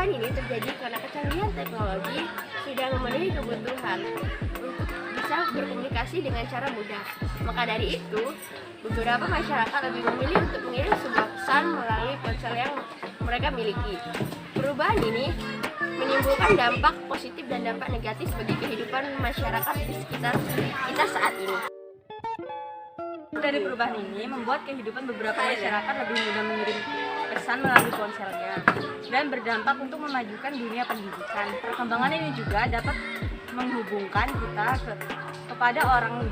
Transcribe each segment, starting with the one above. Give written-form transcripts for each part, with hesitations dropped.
Perubahan ini terjadi karena kecanggihan teknologi sudah memenuhi kebutuhan untuk bisa berkomunikasi dengan cara mudah. Maka dari itu, beberapa masyarakat lebih memilih untuk mengirim sebuah pesan melalui ponsel yang mereka miliki. Perubahan ini menimbulkan dampak positif dan dampak negatif bagi kehidupan masyarakat di sekitar kita saat ini. Dari perubahan ini membuat kehidupan beberapa masyarakat lebih mudah mengirim pesan melalui ponselnya dan berdampak untuk memajukan dunia pendidikan. Perkembangan ini juga dapat menghubungkan kita kepada orang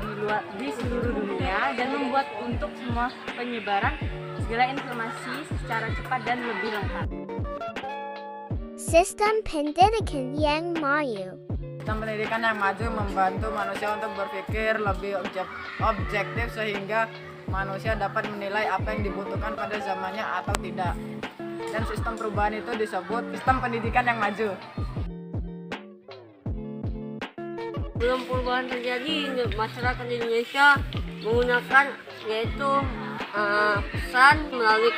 di seluruh dunia dan membuat untuk semua penyebaran segala informasi secara cepat dan lebih lengkap. Sistem pendidikan yang maju. Sistem pendidikan yang maju membantu manusia untuk berpikir lebih objektif sehingga manusia dapat menilai apa yang dibutuhkan pada zamannya atau tidak. Dan sistem perubahan itu disebut sistem pendidikan yang maju. Belum perubahan terjadi, masyarakat Indonesia menggunakan yaitu pesan melalui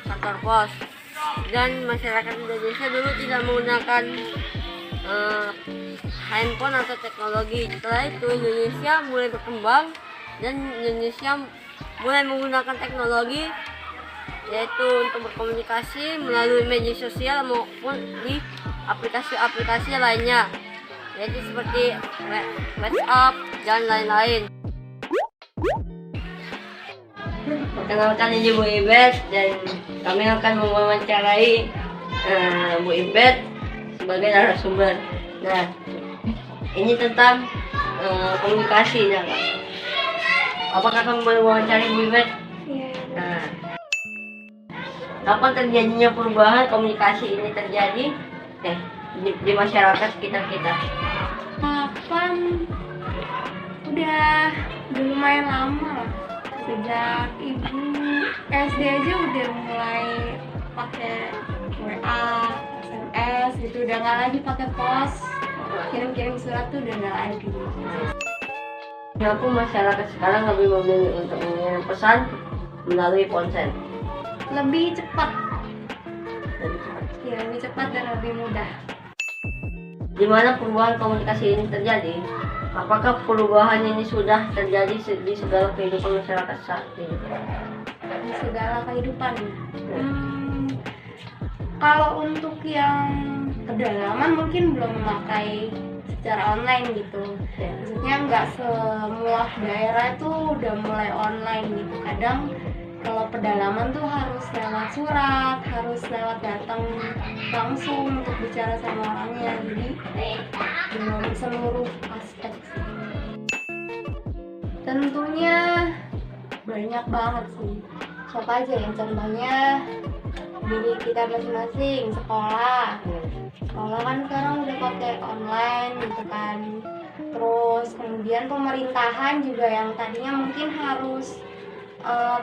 kantor pos, dan masyarakat Indonesia dulu tidak menggunakan handphone atau teknologi. Setelah itu Indonesia mulai berkembang dan Indonesia mulai menggunakan teknologi yaitu untuk berkomunikasi melalui media sosial maupun di aplikasi-aplikasi lainnya, yaitu seperti WhatsApp dan lain-lain. Perkenalkan, ini Bu Ibet dan kami akan mewawancarai Bu Ibet sebagai narasumber. Nah, ini tentang komunikasi ya, Kak. Apakah kamu mau mewawancarai Bu Ibet? Iya. Nah, kapan terjadinya perubahan komunikasi ini terjadi di masyarakat sekitar kita? Kapan? Udah lumayan lama lah. Sejak ibu SD aja udah mulai pakai WA, SMS gitu, udah nggak lagi pakai pos, kirim-kirim surat tuh udah nggak lagi. Kenapa masyarakat sekarang lebih memilih untuk mengirim pesan melalui ponsel? Lebih cepat, Lebih cepat. ya lebih cepat dan lebih mudah. Di mana perubahan komunikasi ini terjadi? Apakah perubahan ini sudah terjadi di segala kehidupan masyarakat saat ini? Di segala kehidupan. Kalau untuk yang pedalaman mungkin belum memakai secara online gitu. Maksudnya nggak semua daerah itu udah mulai online gitu. Kadang kalau pedalaman tuh harus lewat surat, harus lewat datang langsung untuk bicara sama orangnya. Jadi belum seluruh aspek sih. Tentunya banyak banget sih. Siapa aja yang contohnya diri kita masing-masing, sekolah kan sekarang udah pakai online gitu kan. Terus kemudian pemerintahan juga yang tadinya mungkin harus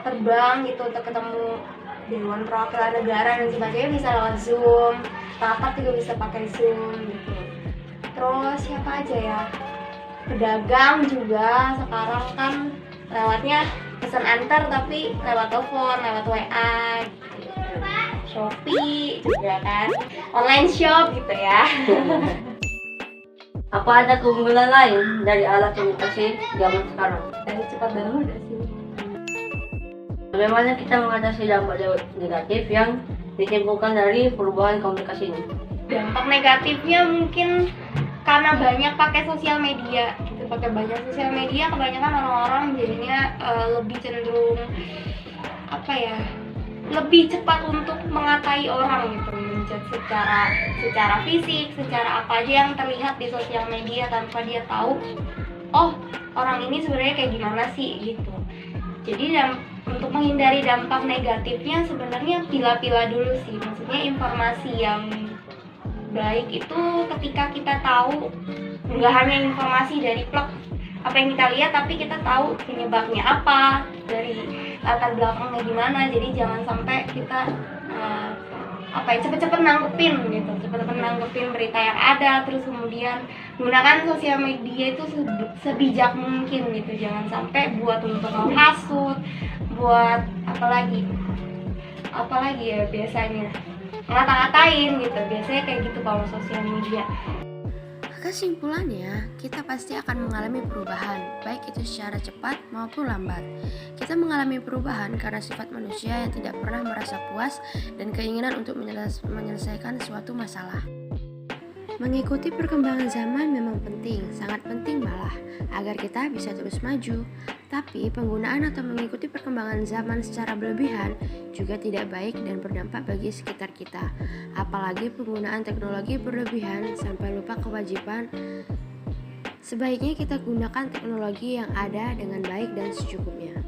terbang gitu untuk ketemu Dewan Perwakilan Negara dan sebagainya bisa lewat Zoom, rapat juga bisa pakai Zoom gitu. Terus siapa aja ya, pedagang juga sekarang kan lewatnya pesan antar tapi lewat telepon, lewat WA gitu. Shopee juga kan, online shop gitu ya. Apa ada keunggulan lain dari alat komunikasi zaman sekarang? Dari cepat dan mudah sih. Bagaimana kita mengatasi dampak negatif yang ditimbulkan dari perubahan komunikasi ini? Dampak negatifnya mungkin karena banyak pakai sosial media gitu, pakai banyak sosial media, kebanyakan orang-orang jadinya lebih cenderung lebih cepat untuk mengatai orang gitu, menjat secara fisik, secara apa aja yang terlihat di sosial media tanpa dia tahu, oh orang ini sebenarnya kayak gimana sih gitu. Jadi untuk menghindari dampak negatifnya sebenarnya pilah-pilah dulu sih, maksudnya informasi yang baik itu ketika kita tahu, nggak hanya informasi dari blog apa yang kita lihat, tapi kita tahu penyebabnya apa, dari latar belakangnya gimana. Jadi jangan sampai kita cepet-cepet nanggepin gitu, cepet-cepet nanggepin berita yang ada, terus kemudian gunakan sosial media itu sebijak mungkin gitu, jangan sampai buat untuk menghasut, buat apalagi ya biasanya ngata-ngatain gitu. Biasanya kayak gitu kalau sosial media. Kesimpulannya, kita pasti akan mengalami perubahan, baik itu secara cepat maupun lambat. Kita mengalami perubahan karena sifat manusia yang tidak pernah merasa puas dan keinginan untuk menyelesaikan suatu masalah. Mengikuti perkembangan zaman memang penting, sangat penting malah, agar kita bisa terus maju. Tapi penggunaan atau mengikuti perkembangan zaman secara berlebihan juga tidak baik dan berdampak bagi sekitar kita. Apalagi penggunaan teknologi berlebihan sampai lupa kewajiban. Sebaiknya kita gunakan teknologi yang ada dengan baik dan secukupnya.